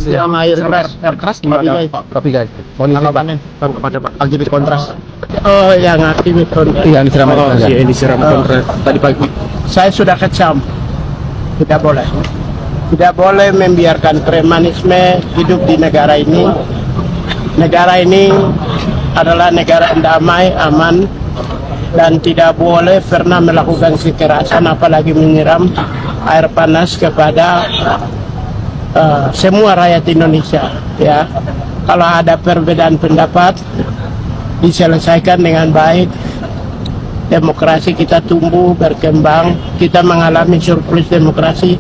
Sama air keras gimana Pak? Tapi guys, mohon tanggapannya kepada Pak LGBT kontras. Oh, yang aktivis kontras. Iya, disiram kontras. Iya, disiram kontras. Tadi pagi. Saya sudah kecam. Tidak boleh. Tidak boleh membiarkan premanisme hidup di negara ini. Negara ini adalah negara yang damai, aman, dan tidak boleh pernah melakukan kekerasan, apalagi menyiram air panas kepada semua rakyat Indonesia. Ya, kalau ada perbedaan pendapat diselesaikan dengan baik, demokrasi kita tumbuh berkembang, kita mengalami surplus demokrasi,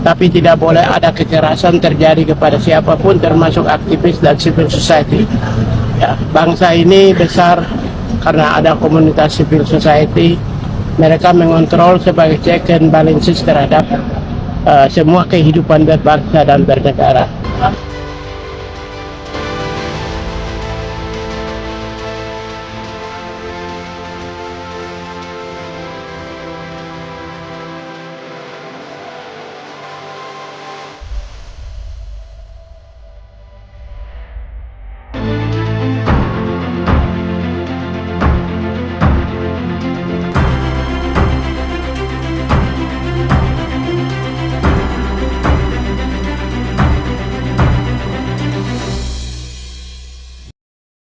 tapi tidak boleh ada kekerasan terjadi kepada siapapun, termasuk aktivis dan civil society. Ya, bangsa ini besar karena ada komunitas civil society. Mereka mengontrol sebagai check and balances terhadap semua kehidupan berbangsa dan bernegara.